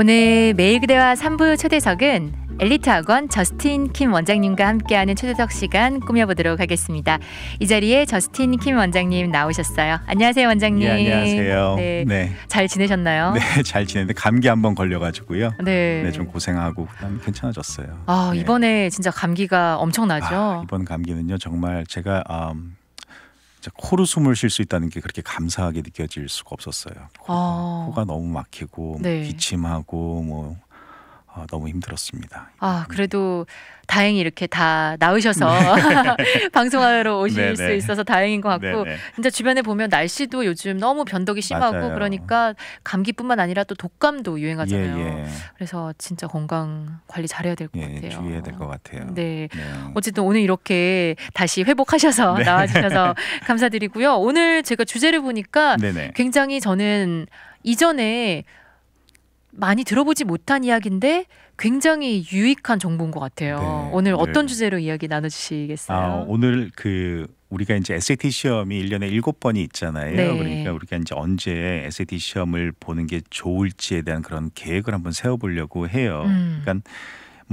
오늘 매일 그대와 3부 초대석은 엘리트 학원 저스틴 킴 원장님과 함께하는 초대석 시간 꾸며보도록 하겠습니다. 이 자리에 저스틴 킴 원장님 나오셨어요. 안녕하세요, 원장님. 네, 안녕하세요. 네. 잘 지내셨나요? 네, 잘 지냈는데 감기 한번 걸려가지고요. 네, 좀 고생하고 그다음에 괜찮아졌어요. 네. 이번에 진짜 감기가 엄청나죠? 이번 감기는요 정말 제가 코로 숨을 쉴 수 있다는 게 그렇게 감사하게 느껴질 수가 없었어요. 코가 너무 막히고 네. 기침하고 너무 힘들었습니다. 그래도 다행히 이렇게 다 나으셔서 방송하러 오실 수 있어서 다행인 것 같고, 진짜 주변에 보면 날씨도 요즘 너무 변덕이 심하고 맞아요. 그러니까 감기뿐만 아니라 또 독감도 유행하잖아요. 예. 그래서 진짜 건강 관리 잘해야 될 것 같아요. 주의해야 될 것 같아요. 네. 어쨌든 오늘 이렇게 다시 회복하셔서 나와주셔서 감사드리고요. 오늘 제가 주제를 보니까 굉장히 저는 이전에 많이 들어보지 못한 이야기인데 굉장히 유익한 정보인 것 같아요. 오늘 어떤 주제로 이야기 나눠주시겠어요? 오늘 우리가 이제 SAT 시험이 1년에 7번이 있잖아요. 그러니까 우리가 이제 언제 SAT 시험을 보는 게 좋을지에 대한 그런 계획을 한번 세워보려고 해요. 그러니까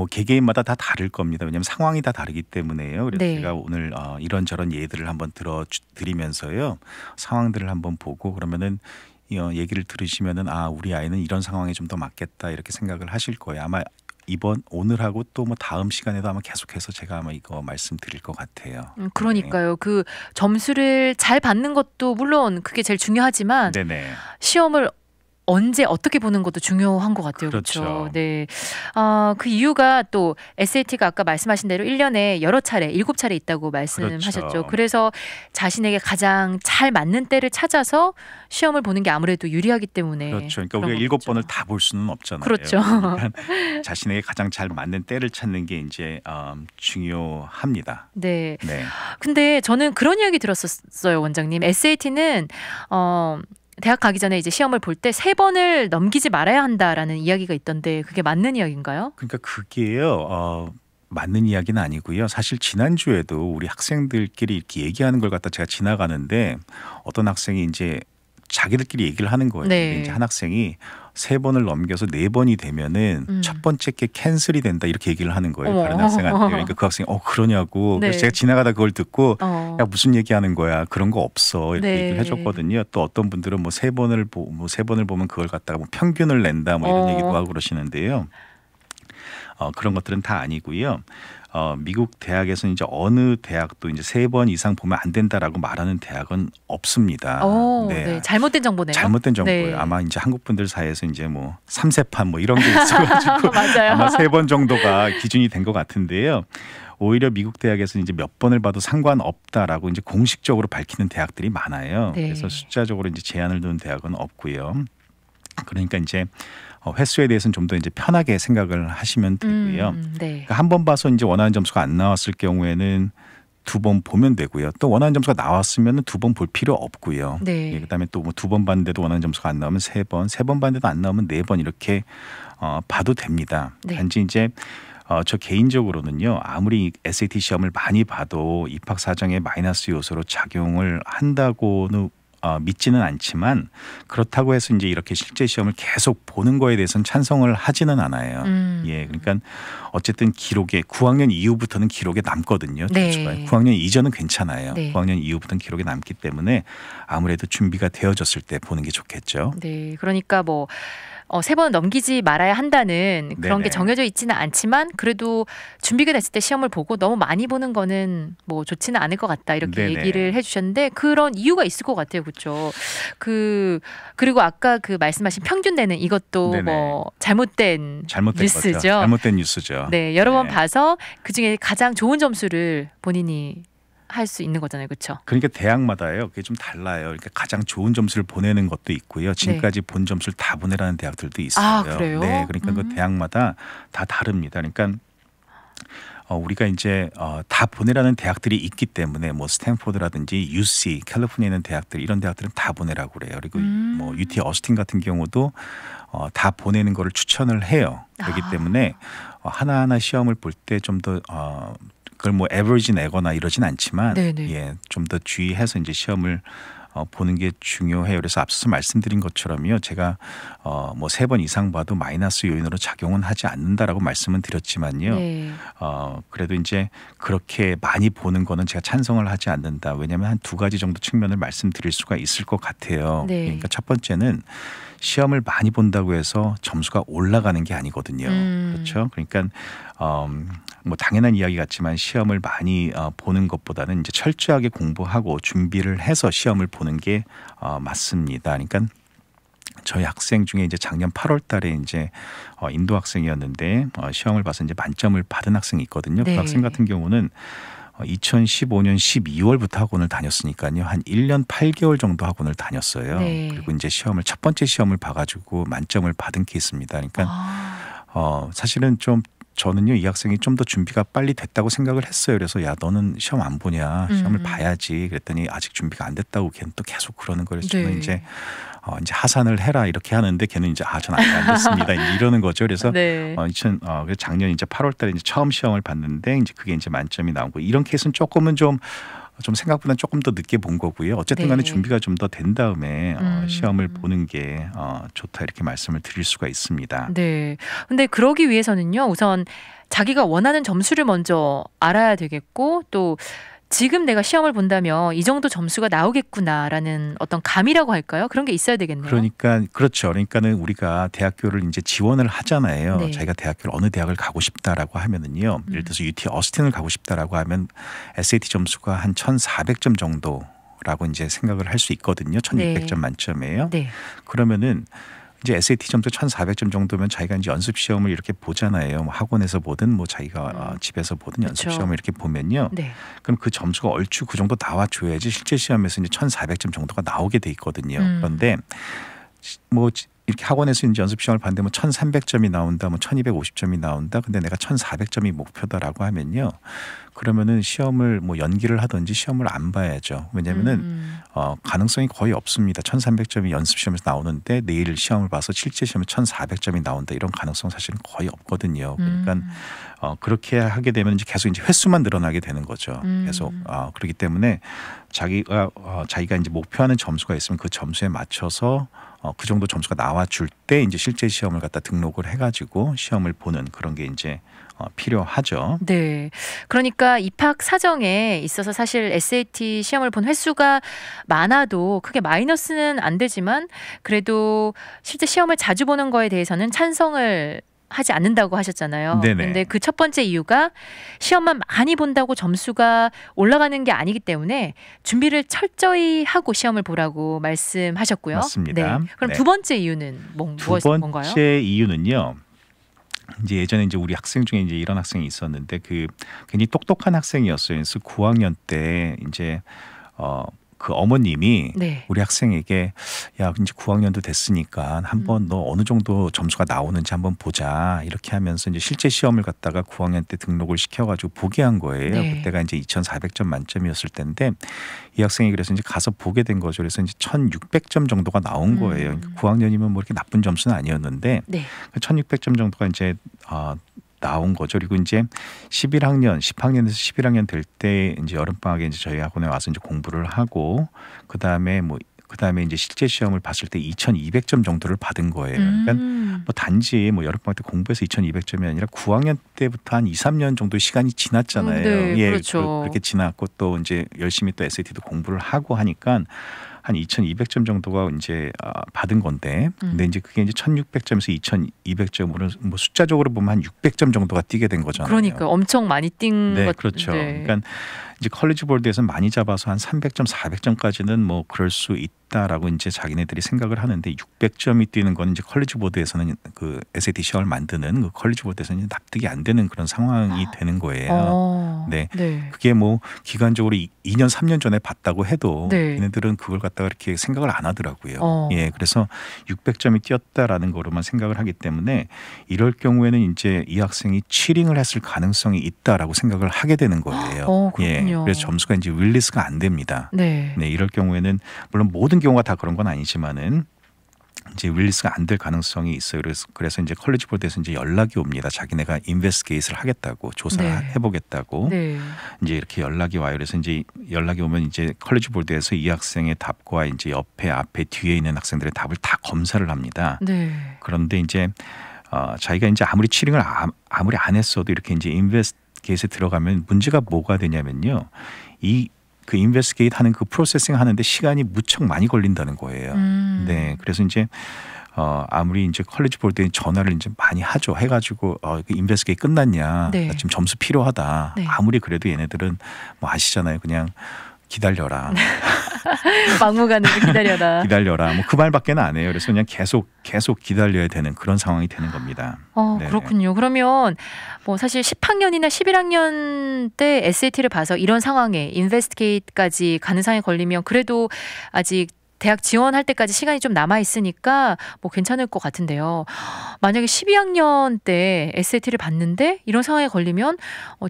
개개인마다 다 다를 겁니다. 왜냐하면 상황이 다 다르기 때문에요. 그래서 제가 오늘 이런저런 예들을 한번 들어드리면서요, 상황들을 한번 보고 그러면은 얘기를 들으시면은 우리 아이는 이런 상황에 좀 더 맞겠다 이렇게 생각을 하실 거예요. 아마 오늘하고 또 다음 시간에도 아마 계속해서 제가 아마 이거 말씀드릴 것 같아요. 그러니까요. 그 점수를 잘 받는 것도 물론 그게 제일 중요하지만 시험을 언제 어떻게 보는 것도 중요한 것 같아요. 그렇죠. 네. 그 이유가 또 SAT가 아까 말씀하신 대로 1년에 여러 차례, 7차례 있다고 말씀하셨죠. 그래서 자신에게 가장 잘 맞는 때를 찾아서 시험을 보는 게 아무래도 유리하기 때문에. 그렇죠. 그러니까 우리가 7번을 다 볼 수는 없잖아요. 그렇죠. 그러니까 자신에게 가장 잘 맞는 때를 찾는 게 이제 중요합니다. 네. 근데 저는 그런 이야기 들었었어요, 원장님. SAT는 대학 가기 전에 이제 시험을 볼 때 3번을 넘기지 말아야 한다라는 이야기가 있던데 그게 맞는 이야기인가요? 그러니까 그게요. 맞는 이야기는 아니고요. 사실 지난주에도 우리 학생들끼리 이렇게 얘기하는 걸 갖다 제가 지나가는데 어떤 학생이 이제 자기들끼리 얘기를 하는 거예요. 이제 한 학생이 3번을 넘겨서 4번이 되면은 첫 번째 게 캔슬이 된다 이렇게 얘기를 하는 거예요. 다른 학생한테. 그러니까 그 학생이 그러냐고. 그래서 제가 지나가다 그걸 듣고 야 무슨 얘기하는 거야. 그런 거 없어. 이렇게 얘기를 해줬거든요. 또 어떤 분들은 3번을 보면 그걸 갖다가 평균을 낸다 이런 얘기도 하고 그러시는데요. 그런 것들은 다 아니고요. 미국 대학에서는 이제 어느 대학도 이제 3번 이상 보면 안 된다라고 말하는 대학은 없습니다. 잘못된 정보네요. 잘못된 정보예요. 아마 이제 한국 분들 사이에서 이제 3세판 이런 게 있어가지고 아마 3번 정도가 기준이 된 것 같은데요. 오히려 미국 대학에서는 이제 몇 번을 봐도 상관없다라고 이제 공식적으로 밝히는 대학들이 많아요. 그래서 숫자적으로 이제 제한을 두는 대학은 없고요. 그러니까 이제 횟수에 대해서는 좀 더 이제 편하게 생각을 하시면 되고요. 그러니까 한 번 봐서 이제 원하는 점수가 안 나왔을 경우에는 2번 보면 되고요. 또 원하는 점수가 나왔으면 2번 볼 필요 없고요. 그다음에 또 2번 봤는데도 원하는 점수가 안 나오면 3번, 3번 봤는데도 안 나오면 4번 이렇게 봐도 됩니다. 단지 이제 저 개인적으로는요, 아무리 SAT 시험을 많이 봐도 입학 사정에 마이너스 요소로 작용을 한다고는 믿지는 않지만 그렇다고 해서 이제 이렇게 실제 시험을 계속 보는 거에 대해서는 찬성을 하지는 않아요. 그러니까 어쨌든 기록에 9학년 이후부터는 기록에 남거든요. 9학년 이전은 괜찮아요. 9학년 이후부터는 기록에 남기 때문에 아무래도 준비가 되어졌을 때 보는 게 좋겠죠. 그러니까 3번 넘기지 말아야 한다는 그런 게 정해져 있지는 않지만 그래도 준비가 됐을 때 시험을 보고 너무 많이 보는 거는 좋지는 않을 것 같다 이렇게 얘기를 해주셨는데 그런 이유가 있을 것 같아요. 그렇죠. 그리고 아까 말씀하신 평균 내는 이것도 잘못된 뉴스죠. 거죠. 잘못된 뉴스죠. 여러 번 봐서 그중에 가장 좋은 점수를 본인이 할 수 있는 거잖아요. 그렇죠? 그러니까 대학마다요. 그게 좀 달라요. 그러니까 가장 좋은 점수를 보내는 것도 있고요. 지금까지 본 점수를 다 보내라는 대학들도 있어요. 그래요? 그러니까 그 대학마다 다 다릅니다. 그러니까 우리가 이제 다 보내라는 대학들이 있기 때문에 스탠포드라든지 UC, 캘리포니아에 있는 대학들 이런 대학들은 다 보내라고 그래요. 그리고 UT 어스틴 같은 경우도 다 보내는 거를 추천을 해요. 그렇기 때문에 하나하나 시험을 볼 때 좀 더 그걸 에버리지 내거나 이러진 않지만 좀 더 주의해서 이제 시험을 보는 게 중요해요. 그래서 앞서서 말씀드린 것처럼요. 제가 뭐 3번 이상 봐도 마이너스 요인으로 작용은 하지 않는다라고 말씀은 드렸지만요. 네. 그래도 이제 그렇게 많이 보는 거는 제가 찬성을 하지 않는다. 왜냐하면 한 2가지 정도 측면을 말씀드릴 수가 있을 것 같아요. 네. 그러니까 첫 번째는 시험을 많이 본다고 해서 점수가 올라가는 게 아니거든요. 그렇죠? 그러니까 뭐 당연한 이야기 같지만 시험을 많이 보는 것보다는 이제 철저하게 공부하고 준비를 해서 시험을 보는 게 맞습니다. 그러니까 저희 학생 중에 이제 작년 8월 달에 이제 인도 학생이었는데 시험을 봐서 이제 만점을 받은 학생이 있거든요. 네. 그 학생 같은 경우는 2015년 12월부터 학원을 다녔으니까요. 한 1년 8개월 정도 학원을 다녔어요. 네. 그리고 이제 첫 번째 시험을 봐가지고 만점을 받은 케이스입니다. 그러니까 사실은 좀 저는요 이 학생이 좀 더 준비가 빨리 됐다고 생각을 했어요. 그래서 야 너는 시험 안 보냐? 시험을 봐야지. 그랬더니 아직 준비가 안 됐다고 걔는 또 계속 그러는 거예요. 저는 네. 이제 하산을 해라 이렇게 하는데 걔는 이제 저는 아직 안 됐습니다. 이제 이러는 거죠. 그래서 네. 작년 이제 8월달에 이제 처음 시험을 봤는데 이제 그게 이제 만점이 나온 거. 이런 케이스는 조금은 좀 생각보다는 조금 더 늦게 본 거고요. 어쨌든 간에 네. 준비가 좀 더 된 다음에 시험을 보는 게 좋다 이렇게 말씀을 드릴 수가 있습니다. 네. 근데 그러기 위해서는요. 우선 자기가 원하는 점수를 먼저 알아야 되겠고 또 지금 내가 시험을 본다면 이 정도 점수가 나오겠구나라는 어떤 감이라고 할까요? 그런 게 있어야 되겠네요. 그러니까 그렇죠. 그러니까는 우리가 대학교를 이제 지원을 하잖아요. 네. 자기가 대학교를 어느 대학을 가고 싶다라고 하면은요. 예를 들어서 UT 어스틴을 가고 싶다라고 하면 SAT 점수가 한 1,400점 정도라고 이제 생각을 할 수 있거든요. 1,600점 네. 만점이에요. 네. 그러면은 이제 SAT 점수 1,400점 정도면 자기가 이제 연습 시험을 이렇게 보잖아요. 뭐 학원에서 보든 뭐 자기가 집에서 보든 연습 그렇죠. 시험을 이렇게 보면요. 네. 그럼 그 점수가 얼추 그 정도 나와줘야지 실제 시험에서 이제 1,400점 정도가 나오게 돼 있거든요. 그런데 뭐 이렇게 학원에서 이제 연습 시험을 봤는데 뭐 1,300점이 나온다, 뭐 1,250점이 나온다. 근데 내가 1,400점이 목표다라고 하면요. 그러면은 시험을 뭐 연기를 하든지 시험을 안 봐야죠. 왜냐면은 가능성이 거의 없습니다. 1,300점이 연습 시험에서 나오는데 내일 시험을 봐서 실제 시험에 1,400점이 나온다. 이런 가능성 사실은 거의 없거든요. 그러니까 그렇게 하게 되면 이제 계속 이제 횟수만 늘어나게 되는 거죠. 계속 그렇기 때문에 자기가 이제 목표하는 점수가 있으면 그 점수에 맞춰서 그 정도 점수가 나와줄 때 이제 실제 시험을 갖다 등록을 해가지고 시험을 보는 그런 게 이제 필요하죠. 네. 그러니까 입학 사정에 있어서 사실 SAT 시험을 본 횟수가 많아도 크게 마이너스는 안 되지만 그래도 실제 시험을 자주 보는 거에 대해서는 찬성을 하지 않는다고 하셨잖아요. 그런데 그 첫 번째 이유가 시험만 많이 본다고 점수가 올라가는 게 아니기 때문에 준비를 철저히 하고 시험을 보라고 말씀하셨고요. 맞습니다. 네. 그럼 네. 두 번째 이유는 뭔가요? 두 번째 이유는요. 이제 예전에 이제 우리 학생 중에 이제 이런 학생이 있었는데 그 굉장히 똑똑한 학생이었어요. 그래서 9학년 때 이제 그 어머님이 네. 우리 학생에게 야 이제 9학년도 됐으니까 한번 너 어느 정도 점수가 나오는지 한번 보자 이렇게 하면서 이제 실제 시험을 갖다가 9학년 때 등록을 시켜가지고 보게 한 거예요. 네. 그때가 이제 2,400점 만점이었을 때인데 이 학생이 그래서 이제 가서 보게 된 거죠. 그래서 이제 1,600점 정도가 나온 거예요. 그러니까 9학년이면 뭐 이렇게 나쁜 점수는 아니었는데 네. 1,600점 정도가 이제 나온 거죠. 그리고 이제 11학년, 10학년에서 11학년 될 때 이제 여름방학에 이제 저희 학원에 와서 이제 공부를 하고 그다음에 이제 실제 시험을 봤을 때 2,200점 정도를 받은 거예요. 그러니까 뭐 단지 뭐 여름방학 때 공부해서 2,200점이 아니라 9학년 때부터 한 2, 3년 정도 시간이 지났잖아요. 네, 예, 그렇죠. 그렇게 지났고 또 이제 열심히 또 SAT도 공부를 하고 하니까 한 2,200점 정도가 이제 받은 건데, 근데 이제 그게 이제 1,600점에서 2,200점으로 뭐 숫자적으로 보면 한 600점 정도가 뛰게 된 거잖아요. 그러니까 엄청 많이 뛴 네, 그렇죠. 네. 그러니까 이제 컬리지 보드에서 많이 잡아서 한 300점, 400점까지는 뭐 그럴 수 있다라고 이제 자기네들이 생각을 하는데 600점이 뛰는 건 이제 컬리지 보드에서는 그 SAT 시험을 만드는 그 컬리지 보드에서는 납득이 안 되는 그런 상황이 되는 거예요. 네. 네. 그게 뭐 기간적으로 2년, 3년 전에 봤다고 해도 네. 얘네들은 그걸 갖다가 이렇게 생각을 안 하더라고요. 예. 그래서 600점이 뛰었다라는 거로만 생각을 하기 때문에 이럴 경우에는 이제 이 학생이 치링을 했을 가능성이 있다라고 생각을 하게 되는 거예요. 예. 그래서 점수가 이제 릴리스가 안 됩니다. 네. 네, 이럴 경우에는 물론 모든 경우가 다 그런 건 아니지만은 이제 릴리스가 안 될 가능성이 있어요. 그래서 이제 컬리지 보드에서 이제 연락이 옵니다. 자기네가 인베스티게이트를 하겠다고 조사해 보겠다고 이제 이렇게 연락이 와요. 그래서 이제 연락이 오면 이제 컬리지 보드에서 이 학생의 답과 이제 옆에 앞에 뒤에 있는 학생들의 답을 다 검사를 합니다. 그런데 이제 자기가 이제 아무리 치링을 아무리 안 했어도 이렇게 이제 인베스티게이트에 들어가면 문제가 뭐가 되냐면요. 그 인베스티게이트 하는 그 프로세싱 하는데 시간이 무척 많이 걸린다는 거예요. 네, 그래서 이제 아무리 이제 컬리지 보드에 전화를 이제 많이 하죠. 해가지고 그 인베스티게이트 끝났냐? 나 지금 점수 필요하다. 아무리 그래도 얘네들은 뭐 아시잖아요. 그냥 기다려라. 막무가내로 기다려라. 기다려라. 뭐 그 말밖에는 안 해요. 그래서 그냥 계속 기다려야 되는 그런 상황이 되는 겁니다. 그렇군요. 그러면 뭐 사실 10학년이나 11학년 때 SAT를 봐서 이런 상황에 인베스티게이트까지 가는 상황에 걸리면 그래도 아직 대학 지원할 때까지 시간이 좀 남아 있으니까 뭐 괜찮을 것 같은데요. 만약에 12학년 때 SAT를 봤는데 이런 상황에 걸리면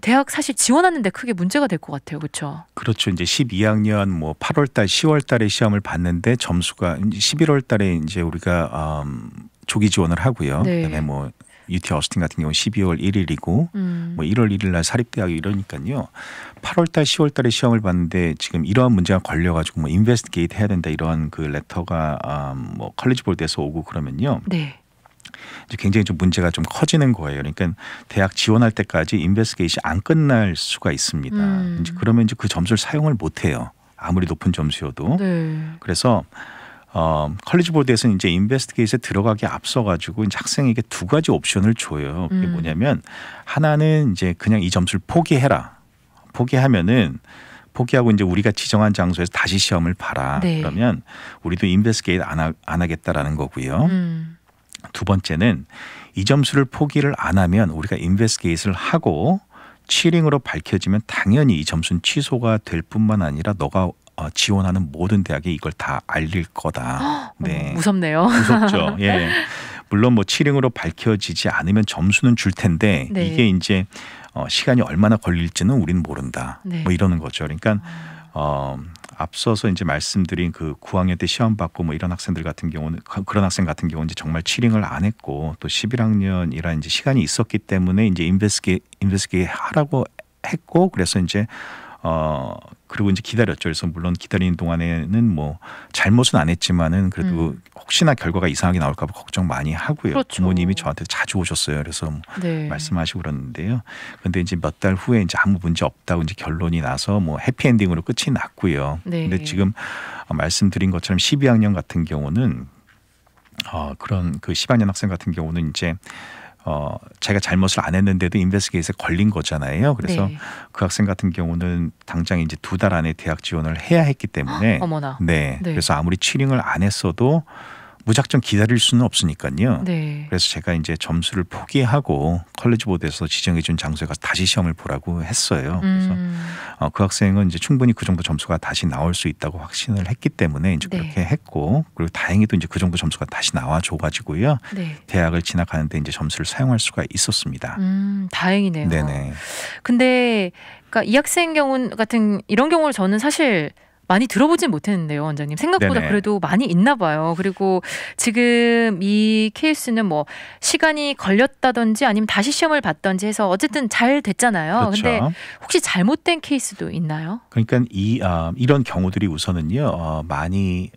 대학 사실 지원하는데 크게 문제가 될 것 같아요. 그렇죠? 그렇죠. 이제 12학년 뭐 8월 달, 10월 달에 시험을 봤는데 점수가 11월 달에 이제 우리가 조기 지원을 하고요. 그다음에 뭐 UT 어스틴 같은 경우는 12월 1일이고 뭐 1월 1일 날 사립대학이 이러니까요. 8월 달 10월 달에 시험을 봤는데 지금 이러한 문제가 걸려 가지고 뭐 인베스티게이트 해야 된다 이러한 그 레터가 뭐 컬리지 보드에서 오고 그러면요. 이제 굉장히 좀 문제가 좀 커지는 거예요. 그러니까 대학 지원할 때까지 인베스티게이션이 안 끝날 수가 있습니다. 이제 그러면 이제 그 점수를 사용을 못 해요. 아무리 높은 점수여도. 그래서 컬리지 보드에서는 이제 인베스티게이트에 들어가기 앞서 가지고 이제 학생에게 두 가지 옵션을 줘요. 그게 뭐냐면 하나는 이제 그냥 이 점수를 포기해라. 포기하고 이제 우리가 지정한 장소에서 다시 시험을 봐라. 그러면 우리도 인베스티게이트 안 하겠다라는 거고요. 두 번째는 이 점수를 포기를 안 하면 우리가 인베스티게이트를 하고 치링으로 밝혀지면 당연히 이 점수는 취소가 될 뿐만 아니라 너가 지원하는 모든 대학에 이걸 다 알릴 거다. 무섭네요. 무섭죠. 예. 물론 뭐 치링으로 밝혀지지 않으면 점수는 줄 텐데 이게 이제 시간이 얼마나 걸릴지는 우리는 모른다. 뭐 이러는 거죠. 그러니까 앞서서 이제 말씀드린 그 9학년 때 시험 받고 뭐 이런 학생들 같은 경우는 그런 학생 같은 경우는 이제 정말 치링을 안 했고 또 11학년이라 이제 시간이 있었기 때문에 이제 인베스티게이트 하라고 했고 그래서 이제 그리고 이제 기다렸죠. 그래서 물론 기다리는 동안에는 뭐 잘못은 안 했지만은 그래도 혹시나 결과가 이상하게 나올까 봐 걱정 많이 하고요. 부모님이 저한테 자주 오셨어요. 그래서 말씀하시고 그러는데요. 근데 이제 몇 달 후에 이제 아무 문제 없다고 이제 결론이 나서 뭐 해피엔딩으로 끝이 났고요. 근데 지금 말씀드린 것처럼 12학년 같은 경우는 그런 그 10학년 학생 같은 경우는 이제 자기가 잘못을 안 했는데도 인베스티게이트에 걸린 거잖아요. 그래서 그 학생 같은 경우는 당장 이제 2달 안에 대학 지원을 해야 했기 때문에 그래서 아무리 치링을 안 했어도 무작정 기다릴 수는 없으니까요. 그래서 제가 이제 점수를 포기하고 컬리지 보드에서 지정해 준 장소에 가서 다시 시험을 보라고 했어요. 그래서 그 학생은 이제 충분히 그 정도 점수가 다시 나올 수 있다고 확신을 했기 때문에 이제 그렇게 했고 그리고 다행히도 이제 그 정도 점수가 다시 나와 줘 가지고요. 대학을 진학하는데 이제 점수를 사용할 수가 있었습니다. 다행이네요. 근데 그러니까 이 학생 경우 같은 이런 경우를 저는 사실 많이 들어보진 못했는데요, 원장님. 생각보다 그래도 많이 있나 봐요. 그리고 지금 이 케이스는 뭐 시간이 걸렸다든지 아니면 다시 시험을 봤던지 해서 어쨌든 잘 됐잖아요. 근데 혹시 잘못된 케이스도 있나요? 그러니까 이런 경우들이 우선은요, 많이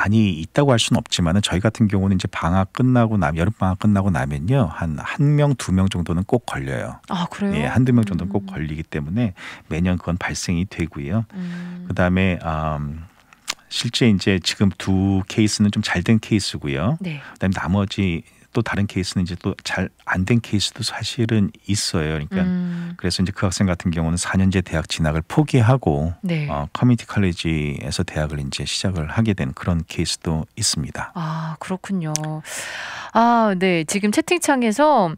있다고 할 수는 없지만은 저희 같은 경우는 이제 방학 끝나고 여름 방학 끝나고 나면요 한 명, 2명 정도는 꼭 걸려요. 그래요? 예, 한두 명 정도는 꼭 걸리기 때문에 매년 그건 발생이 되고요. 그다음에 실제 이제 지금 두 케이스는 좀 잘 된 케이스고요. 그다음에 나머지 또 다른 케이스는 이제 또 잘 안 된 케이스도 사실은 있어요. 그러니까 그래서 이제 그 학생 같은 경우는 4년제 대학 진학을 포기하고 커뮤니티 칼리지에서 대학을 이제 시작을 하게 된 그런 케이스도 있습니다. 그렇군요. 네. 지금 채팅창에서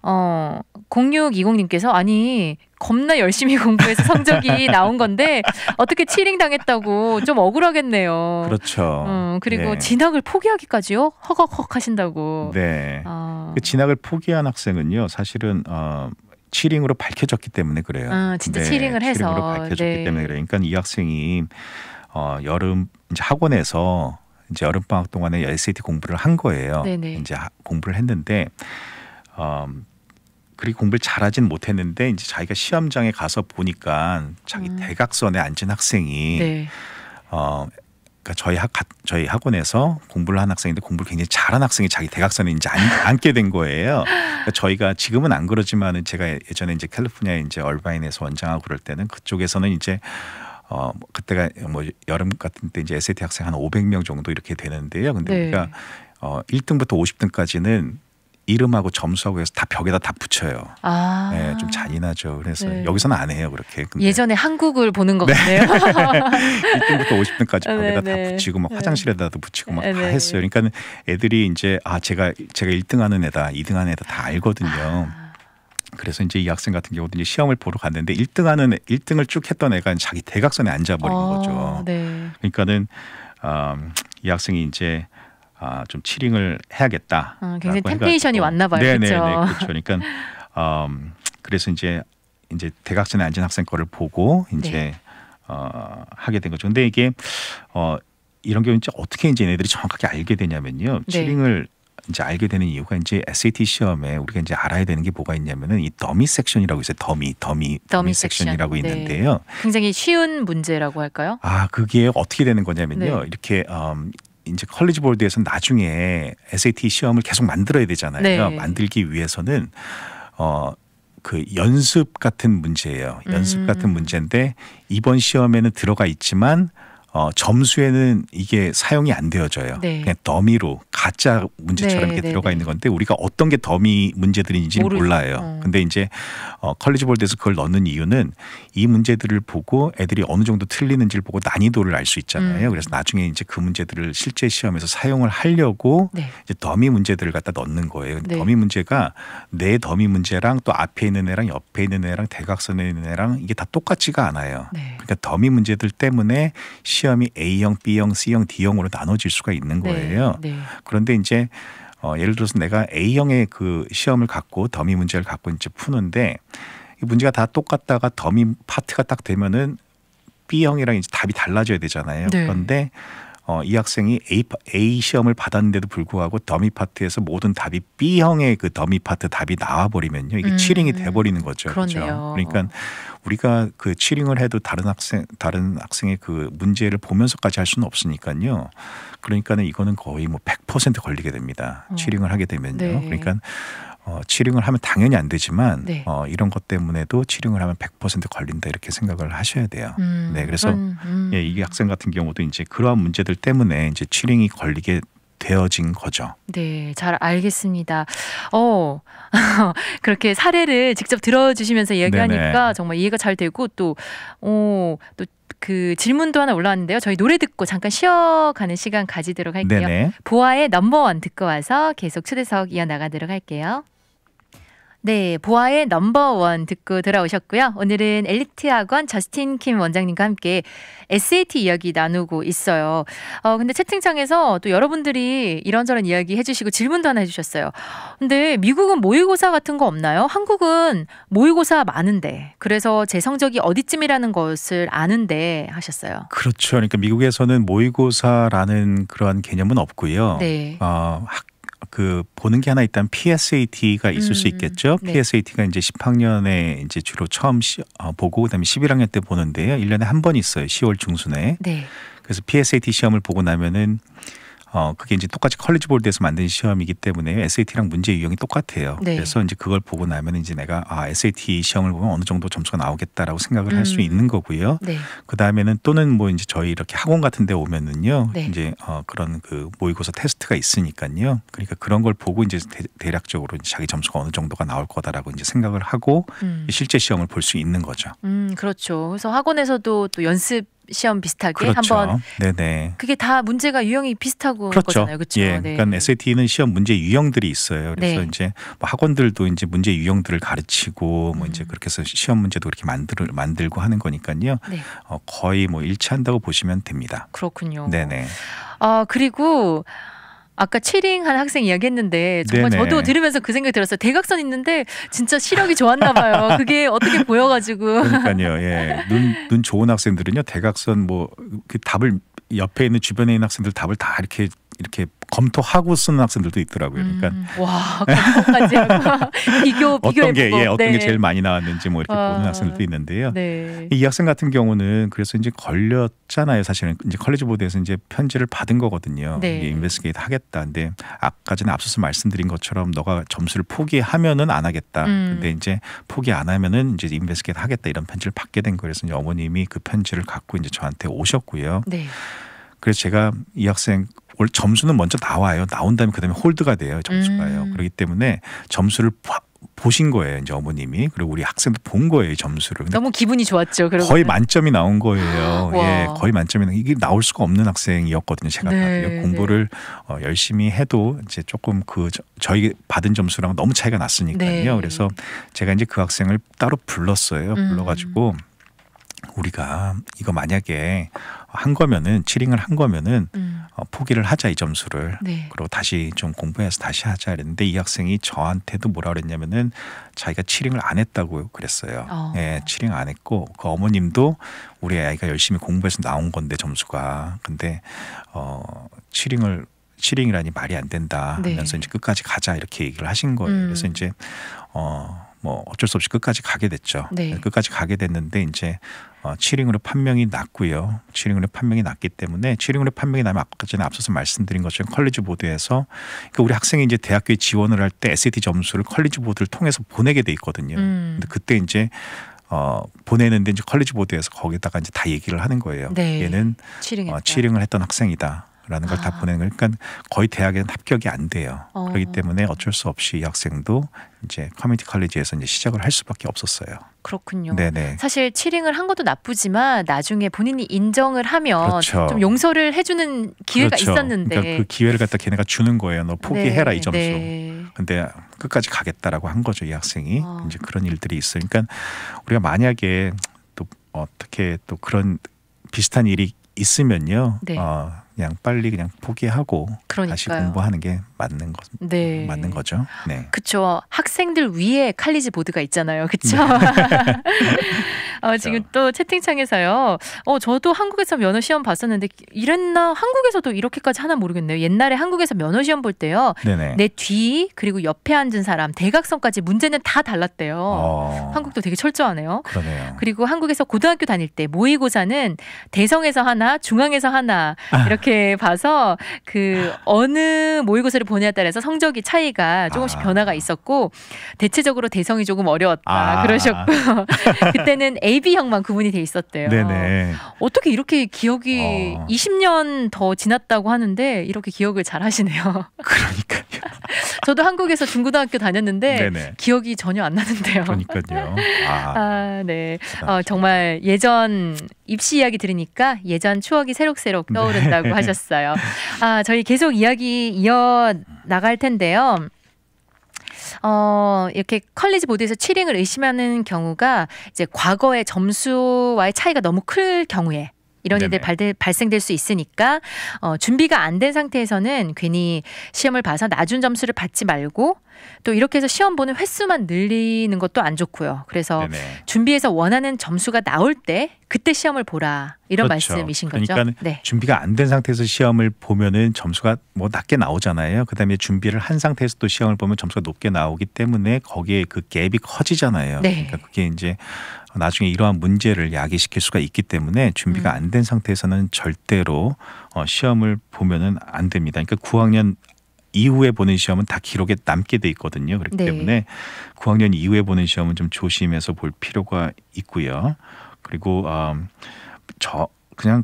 0620님께서 아니 겁나 열심히 공부해서 성적이 나온 건데 어떻게 치링 당했다고 좀 억울하겠네요. 그렇죠. 그리고 진학을 포기하기까지요? 허걱허걱 하신다고. 그 진학을 포기한 학생은요 사실은 치링으로 밝혀졌기 때문에 그래요. 진짜 치링을 해서. 치링으로 밝혀졌기 때문에 그래요. 그러니까 이 학생이 여름 이제 학원에서 이제 여름 방학 동안에 SAT 공부를 한 거예요. 네네. 이제 공부를 했는데 그리고 공부를 잘하진 못했는데 이제 자기가 시험장에 가서 보니까 자기 대각선에 앉은 학생이 네. 그러니까 저희 학원에서 공부를 한 학생인데 공부를 굉장히 잘한 학생이 자기 대각선에 이제 앉게 된 거예요. 그러니까 저희가 지금은 안 그러지만은 제가 예전에 이제 캘리포니아 이제 얼바인에서 원장하고 그럴 때는 그쪽에서는 이제 그때가 뭐 여름 같은 때 이제 SAT 학생 한 500명 정도 이렇게 되는데요. 근데 네. 우리가 1등부터 50등까지는 이름하고 점수하고 해서 다 벽에다 다 붙여요. 네, 좀 잔인하죠. 그래서 네. 여기서는 안 해요, 그렇게. 근데 예전에 한국을 보는 것 같네요. 1등부터 50등까지 벽에다 다 붙이고 막 화장실에다도 붙이고 막 다 했어요. 그러니까 애들이 이제 제가 1등하는 애다, 2등하는 애다 다 알거든요. 그래서 이제 이 학생 같은 경우도 이제 시험을 보러 갔는데 1등을 쭉 했던 애가 자기 대각선에 앉아버린 거죠. 네. 그러니까는 이 학생이 이제 좀 치링을 해야겠다. 굉장히 템페이션이 왔나 봐요. 네네네. 그렇죠. 그러니까 그래서 이제 대각선에 앉은 학생 거를 보고 이제 하게 된 거죠. 근데 이게 이런 경우 이제 어떻게 이제 얘네들이 정확하게 알게 되냐면요. 치링을 이제 알게 되는 이유가 이제 SAT 시험에 우리가 이제 알아야 되는 게 뭐가 있냐면은 이 더미 섹션이라고 있어요. 더미 섹션이라고 있는데요. 굉장히 쉬운 문제라고 할까요? 그게 어떻게 되는 거냐면요. 이렇게 이제 컬리지 보드에서 나중에 SAT 시험을 계속 만들어야 되잖아요. 만들기 위해서는 그 연습 같은 문제예요. 연습 같은 문제인데 이번 시험에는 들어가 있지만 점수에는 이게 사용이 안 되어져요. 그냥 더미로 가짜 문제처럼 이렇게 들어가 있는 건데 우리가 어떤 게 더미 문제들인지 몰라요. 근데 이제 컬리지 볼드에서 그걸 넣는 이유는 이 문제들을 보고 애들이 어느 정도 틀리는지를 보고 난이도를 알 수 있잖아요. 그래서 나중에 이제 그 문제들을 실제 시험에서 사용을 하려고 이제 더미 문제들을 갖다 넣는 거예요. 근데 더미 문제가 내 더미 문제랑 또 앞에 있는 애랑 옆에 있는 애랑 대각선에 있는 애랑 이게 다 똑같지가 않아요. 그러니까 더미 문제들 때문에 시험이 A형, B형, C형, D형으로 나눠질 수가 있는 거예요. 그런데 이제 예를 들어서 내가 A형의 그 시험을 갖고 더미 문제를 갖고 이제 푸는데 이 문제가 다 똑같다가 더미 파트가 딱 되면은 B형이랑 이제 답이 달라져야 되잖아요. 그런데 이 학생이 A 시험을 받았는데도 불구하고 더미 파트에서 모든 답이 B형의 그 더미 파트 답이 나와버리면요. 이게 치링이 돼버리는 거죠. 그렇죠? 그러니까 우리가 그 치링을 해도 다른 학생의 그 문제를 보면서까지 할 수는 없으니까요. 그러니까는 이거는 거의 뭐 100% 걸리게 됩니다. 치링을 하게 되면요. 그러니까 치링을 하면 당연히 안 되지만 이런 것 때문에도 치링을 하면 100% 걸린다 이렇게 생각을 하셔야 돼요. 그래서 이 학생 같은 경우도 이제 그러한 문제들 때문에 이제 치링이 걸리게 되어진 거죠. 네, 잘 알겠습니다. 그렇게 사례를 직접 들어주시면서 이야기하니까 정말 이해가 잘 되고 또 그 질문도 하나 올라왔는데요. 저희 노래 듣고 잠깐 쉬어가는 시간 가지도록 할게요. 보아의 넘버원 듣고 와서 계속 초대석 이어나가도록 할게요. 네, 보아의 넘버원 듣고 돌아오셨고요. 오늘은 엘리트 학원 저스틴 킴 원장님과 함께 SAT 이야기 나누고 있어요. 근데 채팅창에서 또 여러분들이 이런저런 이야기 해주시고 질문도 하나 해주셨어요. 근데 미국은 모의고사 같은 거 없나요? 한국은 모의고사 많은데 그래서 제 성적이 어디쯤이라는 것을 아는데 하셨어요. 그렇죠. 그러니까 미국에서는 모의고사라는 그러한 개념은 없고요. 그 보는 게 하나 있다면 PSAT가 있을 수 있겠죠. PSAT가 이제 10학년에 이제 주로 처음 보고 그다음에 11학년 때 보는데요. 1년에 한 번 있어요. 10월 중순에. 그래서 PSAT 시험을 보고 나면은 그게 이제 똑같이 컬리지 볼드에서 만든 시험이기 때문에 SAT랑 문제 유형이 똑같아요. 그래서 이제 그걸 보고 나면 이제 내가 SAT 시험을 보면 어느 정도 점수가 나오겠다라고 생각을 할 수 있는 거고요. 그 다음에는 또는 뭐 이제 저희 이렇게 학원 같은 데 오면은요. 이제 그런 그 모의고사 테스트가 있으니까요. 그러니까 그런 걸 보고 이제 대략적으로 이제 자기 점수가 어느 정도가 나올 거다라고 이제 생각을 하고 실제 시험을 볼 수 있는 거죠. 그렇죠. 그래서 학원에서 또 연습 시험 비슷하게 한번 그게 다 문제가 유형이 비슷하고 거잖아요. 그렇죠? 그러니까 SAT는 시험 문제 유형들이 있어요. 그래서 이제 뭐 학원들도 이제 문제 유형들을 가르치고 뭐 이제 그렇게 해서 시험 문제도 그렇게 만들고 하는 거니까요. 거의 뭐 일치한다고 보시면 됩니다. 그렇군요. 네네. 그리고 아까 치링한 학생 이야기했는데 정말 네네. 저도 들으면서 그 생각이 들었어요. 대각선 있는데 진짜 시력이 좋았나 봐요. 그게 어떻게 보여가지고. 그러니까요. 예. 눈 좋은 학생들은요 대각선 뭐 그 답을 옆에 있는 주변에 있는 학생들 답을 다 이렇게 검토하고 쓰는 학생들도 있더라고요. 그러니까 와 검토까지 하고 비교해보고 어떤 게 제일 많이 나왔는지 뭐 이렇게 보는 학생들도 있는데요. 네. 이 학생 같은 경우는 그래서 이제 걸렸잖아요. 사실은 이제 컬리지 보드에서 이제 편지를 받은 거거든요. 네. 인베스티게이트 하겠다. 근데 아까 전에 앞서서 말씀드린 것처럼 너가 점수를 포기하면은 안 하겠다. 근데 이제 포기 안 하면은 이제 인베스티게이트 하겠다 이런 편지를 받게 된 거예요. 그래서 이제 어머님이 그 편지를 갖고 이제 저한테 오셨고요. 네. 그래서 제가 이 학생 올 점수는 먼저 나와요. 나온 다음에 그다음에 홀드가 돼요. 점수가요. 그렇기 때문에 점수를 보신 거예요. 이제 어머님이. 그리고 우리 학생도 본 거예요. 점수를. 너무 기분이 좋았죠. 거의 만점이 나온 거예요. 예, 거의 만점이 이게 나올 수가 없는 학생이었거든요. 제가 네, 공부를 열심히 해도 이제 조금 저희 받은 점수랑 너무 차이가 났으니까요. 네. 그래서 제가 이제 그 학생을 따로 불렀어요. 불러가지고 우리가 이거 만약에 한 거면은 치링을 한 거면은 포기를 하자 이 점수를. 네. 그리고 다시 좀 공부해서 다시 하자 그랬는데 이 학생이 저한테도 뭐라 그랬냐면은 자기가 치링을 안 했다고 그랬어요. 예, 치링 안 했고 그 어머님도 우리 아이가 열심히 공부해서 나온 건데 점수가 근데 치링이라니 말이 안 된다 하면서 이제 끝까지 가자 이렇게 얘기를 하신 거예요. 그래서 이제 뭐 어쩔 수 없이 끝까지 가게 됐죠. 네. 끝까지 가게 됐는데 이제 치링으로 판명이 났고요. 치링으로 판명이 났기 때문에 치링으로 판명이 나면 아까 전에 앞서서 말씀드린 것처럼 컬리지 보드에서 그러니까 우리 학생이 이제 대학교에 지원을 할 때 SAT 점수를 컬리지 보드를 통해서 보내게 돼 있거든요. 근데 그때 이제 보내는데 이제 컬리지 보드에서 거기다가 이제 다 얘기를 하는 거예요. 네. 얘는 치링했다. 치링을 했던 학생이다. 라는 걸 다 보내는 거니까 그러니까 거의 대학에는 합격이 안 돼요. 그렇기 때문에 어쩔 수 없이 이 학생도 이제 커뮤니티 컬리지에서 이제 시작을 할 수밖에 없었어요. 그렇군요. 네네. 사실 치링을 한 것도 나쁘지만 나중에 본인이 인정을 하면 그렇죠. 좀 용서를 해주는 기회가 그렇죠. 있었는데 그러니까 그 기회를 갖다 걔네가 주는 거예요. 너 포기해라 이 점수. 네. 근데 끝까지 가겠다라고 한 거죠 이 학생이. 이제 그런 일들이 있어요. 그러니까 우리가 만약에 또 어떻게 또 그런 비슷한 일이 있으면요. 네. 그냥 빨리 그냥 포기하고 그러니까요. 다시 공부하는 게 맞는 거죠. 네. 그렇죠. 학생들 위에 칼리지 보드가 있잖아요. 그렇죠. 지금 또 채팅창에서요. 저도 한국에서 면허 시험 봤었는데 이랬나 한국에서도 이렇게까지 하나 모르겠네요. 옛날에 한국에서 면허 시험 볼 때요. 네네. 내 뒤 그리고 옆에 앉은 사람 대각선까지 문제는 다 달랐대요. 한국도 되게 철저하네요. 그러네요. 그리고 한국에서 고등학교 다닐 때 모의고사는 대성에서 하나 중앙에서 하나 이렇게 봐서 그 어느 모의고사를 보냐에 따라서 성적이 차이가 조금씩 변화가 있었고 대체적으로 대성이 조금 어려웠다 그러셨고 그때는 AB형만 구분이 돼 있었대요. 네네. 어떻게 이렇게 기억이 20년 더 지났다고 하는데 이렇게 기억을 잘 하시네요. 그러니까요. 저도 한국에서 중고등학교 다녔는데 네네. 기억이 전혀 안 나는데요. 그러니까요. 네. 정말 예전 입시 이야기 들으니까 예전 추억이 새록새록 떠오른다고 하셨어요. 저희 계속 이야기 이어 나갈 텐데요. 이렇게 컬리지 보드에서 치링을 의심하는 경우가 이제 과거의 점수와의 차이가 너무 클 경우에 이런 일들 발생될 수 있으니까 준비가 안 된 상태에서는 괜히 시험을 봐서 낮은 점수를 받지 말고 또 이렇게 해서 시험 보는 횟수만 늘리는 것도 안 좋고요. 그래서 준비해서 원하는 점수가 나올 때 그때 시험을 보라 이런 말씀이신 거죠. 그러니까 준비가 안 된 상태에서 시험을 보면은 점수가 뭐 낮게 나오잖아요. 그다음에 준비를 한 상태에서 또 시험을 보면 점수가 높게 나오기 때문에 거기에 그 갭이 커지잖아요. 그러니까 그게 이제 나중에 이러한 문제를 야기시킬 수가 있기 때문에 준비가 안 된 상태에서는 절대로 시험을 보면은 안 됩니다. 그러니까 9학년 이후에 보는 시험은 다 기록에 남게 돼 있거든요. 그렇기 때문에 9학년 이후에 보는 시험은 좀 조심해서 볼 필요가 있고요. 그리고 그냥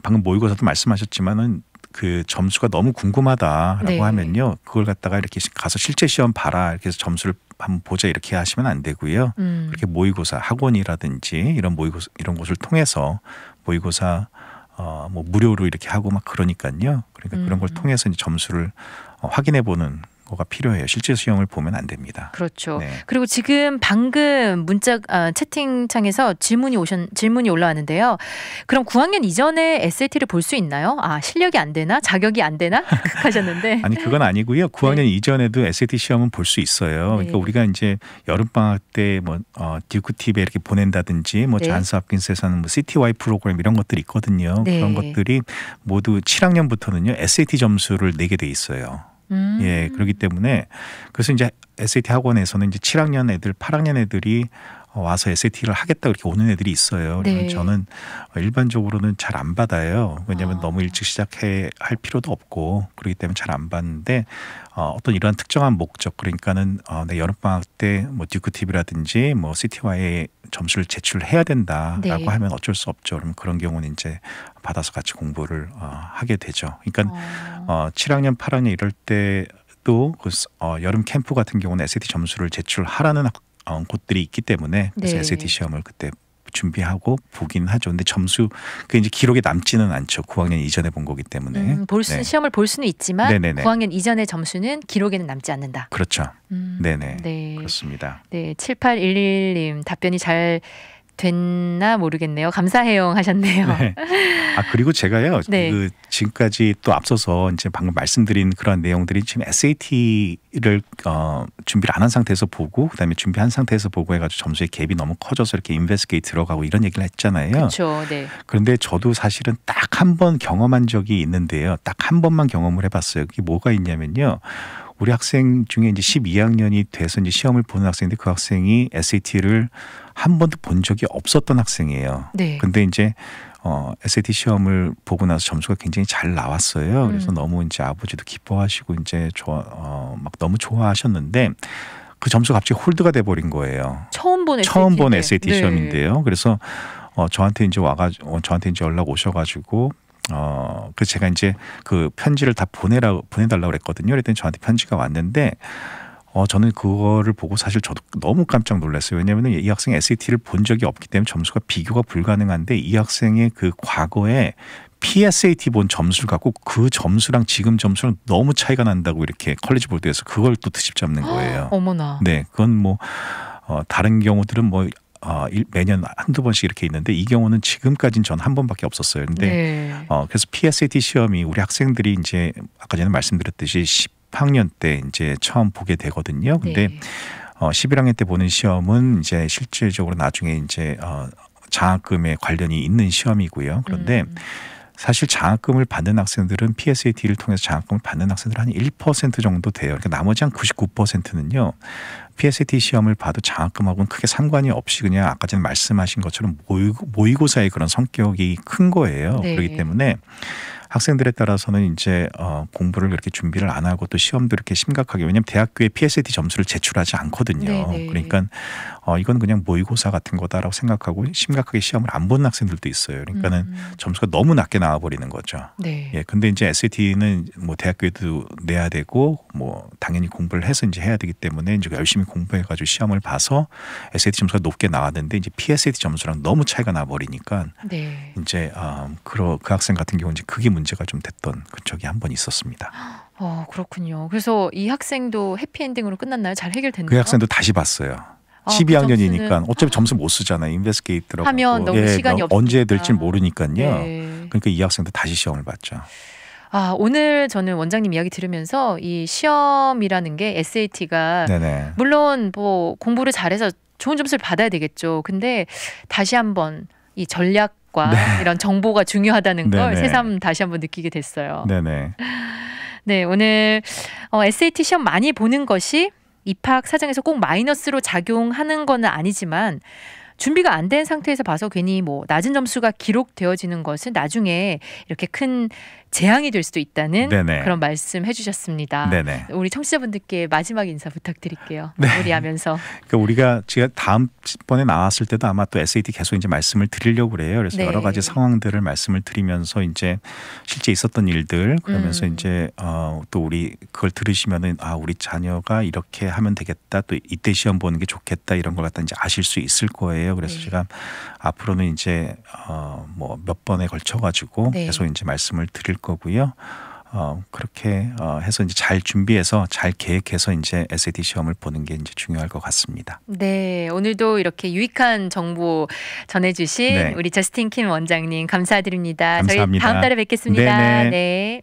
방금 모의고사도 말씀하셨지만은 그 점수가 너무 궁금하다라고 하면요, 그걸 갖다가 이렇게 가서 실제 시험 봐라 이렇게 해서 점수를 한번 보자 이렇게 하시면 안 되고요. 그렇게 모의고사 학원이라든지 이런 모의고사 이런 곳을 통해서 모의고사 뭐 무료로 이렇게 하고 막 그러니까요. 그러니까 그런 걸 통해서 이제 점수를 확인해 보는 거가 필요해요. 실제 시험을 보면 안 됩니다. 그렇죠. 네. 그리고 지금 방금 문자 채팅창에서 질문이 올라왔는데요. 그럼 9학년 이전에 SAT를 볼 수 있나요? 실력이 안 되나? 자격이 안 되나? 하셨는데. 아니 그건 아니고요. 9학년 이전에도 SAT 시험은 볼 수 있어요. 그러니까 우리가 이제 여름 방학 때 뭐 듀크 팁에 이렇게 보낸다든지 뭐 잔스 홉킨스에서 하는 뭐 CTY 프로그램 이런 것들이 있거든요. 그런 것들이 모두 7학년부터는요 SAT 점수를 내게 돼 있어요. 예, 그렇기 때문에 그래서 이제 SAT 학원에서는 이제 7학년 애들, 8학년 애들이 와서 SAT를 하겠다 그렇게 오는 애들이 있어요. 네. 저는 일반적으로는 잘 안 받아요. 왜냐하면 너무 일찍 시작할 필요도 없고 그렇기 때문에 잘 안 받는데 어떤 이러한 특정한 목적 그러니까는 내 여름방학 때 뭐 듀크팁이라든지 뭐 CTY의 점수를 제출해야 된다라고 하면 어쩔 수 없죠. 그럼 그런 경우는 이제 받아서 같이 공부를 하게 되죠. 그러니까 7학년, 8학년 이럴 때도 그 여름 캠프 같은 경우는 SAT 점수를 제출하라는 곳들이 있기 때문에 그래서 SAT 시험을 그때 준비하고 보긴 하죠. 근데 점수 그 이제 기록에 남지는 않죠. 9학년 이전에 본 거기 때문에. 시험을 볼 수는 있지만 9학년 이전의 점수는 기록에는 남지 않는다. 그렇죠. 네네. 그렇습니다. 네, 7811님 답변이 잘 됐나 모르겠네요. 감사해요 하셨네요. 네. 그리고 제가요. 그 지금까지 또 앞서서 이제 방금 말씀드린 그런 내용들이 지금 SAT를 준비를 안 한 상태에서 보고 그다음에 준비한 상태에서 보고 해가지고 점수의 갭이 너무 커져서 이렇게 인베스게이트 들어가고 이런 얘기를 했잖아요. 그렇죠. 네. 그런데 저도 사실은 딱 한 번 경험한 적이 있는데요. 딱 한 번만 경험을 해봤어요. 그게 뭐가 있냐면요. 우리 학생 중에 이제 12학년이 돼서 이제 시험을 보는 학생인데 그 학생이 SAT를 한 번도 본 적이 없었던 학생이에요. 네. 근데 이제 SAT 시험을 보고 나서 점수가 굉장히 잘 나왔어요. 그래서 너무 이제 아버지도 기뻐하시고 이제 막 너무 좋아하셨는데 그 점수가 갑자기 홀드가 돼 버린 거예요. 처음 본 SAT 시험인데요. 그래서 저한테 이제 저한테 이제 연락 오셔가지고 그 제가 이제 그 편지를 다 보내달라고 그랬거든요. 그랬더니 저한테 편지가 왔는데 저는 그거를 보고 사실 저도 너무 깜짝 놀랐어요. 왜냐하면 이 학생이 SAT를 본 적이 없기 때문에 점수가 비교가 불가능한데 이 학생의 그 과거에 PSAT 본 점수를 갖고 그 점수랑 지금 점수랑 너무 차이가 난다고 이렇게 컬리지 보드에서 그걸 또 트집 잡는 거예요. 어머나. 네, 그건 뭐 다른 경우들은 뭐 매년 한두 번씩 이렇게 있는데 이 경우는 지금까지는 전 한 번밖에 없었어요. 근데 그래서 PSAT 시험이 우리 학생들이 이제 아까 전에 말씀드렸듯이 10학년 때 이제 처음 보게 되거든요. 근데 11학년 때 보는 시험은 이제 실질적으로 나중에 이제 장학금에 관련이 있는 시험이고요. 그런데 사실 장학금을 받는 학생들은 PSAT를 통해서 장학금을 받는 학생들 한 1% 정도 돼요. 그러니까 나머지 한 99%는요. PSAT 시험을 봐도 장학금하고는 크게 상관이 없이 그냥 아까 전에 말씀하신 것처럼 모의고사의 그런 성격이 큰 거예요. 그렇기 때문에 학생들에 따라서는 이제 공부를 그렇게 준비를 안 하고 또 시험도 이렇게 심각하게 왜냐하면 대학교에 PSAT 점수를 제출하지 않거든요. 그러니까 이건 그냥 모의고사 같은 거다라고 생각하고 심각하게 시험을 안 보는 학생들도 있어요. 그러니까는 점수가 너무 낮게 나와 버리는 거죠. 예, 근데 이제 SAT는 뭐 대학교에도 내야 되고 뭐 당연히 공부를 해서 이제 해야 되기 때문에 이제 열심히 공부해가지고 시험을 봐서 SAT 점수가 높게 나왔는데 이제 PSAT 점수랑 너무 차이가 나 버리니까 이제 그 학생 같은 경우는 이제 그게 문제가 좀 됐던 적이 한 번 있었습니다. 그렇군요. 그래서 이 학생도 해피엔딩으로 끝났나요? 잘 해결됐나요? 그 학생도 다시 봤어요. 12학년이니까 어차피 점수 못 쓰잖아요. 인베스게이트 들어가고 하면 너무 시간이 없으니까. 언제 될지 모르니까요. 그러니까 이 학생도 다시 시험을 봤죠. 오늘 저는 원장님 이야기 들으면서 이 시험이라는 게 SAT가 물론 뭐 공부를 잘해서 좋은 점수를 받아야 되겠죠. 근데 다시 한번 이 전략과 이런 정보가 중요하다는 걸 새삼 다시 한번 느끼게 됐어요. 네, 오늘 SAT 시험 많이 보는 것이 입학 사정에서 꼭 마이너스로 작용하는 건 아니지만 준비가 안 된 상태에서 봐서 괜히 뭐 낮은 점수가 기록되어지는 것은 나중에 이렇게 큰 재앙이 될 수도 있다는 그런 말씀 해주셨습니다. 우리 청취자분들께 마지막 인사 부탁드릴게요. 마무리하면서. 그러니까 우리가 제가 다음번에 나왔을 때도 아마 또 SAT 계속 이제 말씀을 드리려고 그래요. 그래서 여러 가지 상황들을 말씀을 드리면서 이제 실제 있었던 일들 그러면서 이제 또 우리 그걸 들으시면은 우리 자녀가 이렇게 하면 되겠다. 또 이때 시험 보는 게 좋겠다. 이런 걸 갖다 이제 아실 수 있을 거예요. 그래서 제가 앞으로는 이제 뭐 몇 번에 걸쳐 가지고 계속 이제 말씀을 드릴 거고요. 그렇게 해서 이제 잘 준비해서 잘 계획해서 이제 SAT 시험을 보는 게 이제 중요할 것 같습니다. 네, 오늘도 이렇게 유익한 정보 전해주신 우리 저스틴 킴 원장님 감사드립니다. 감사합니다. 저희 다음 달에 뵙겠습니다. 네네. 네.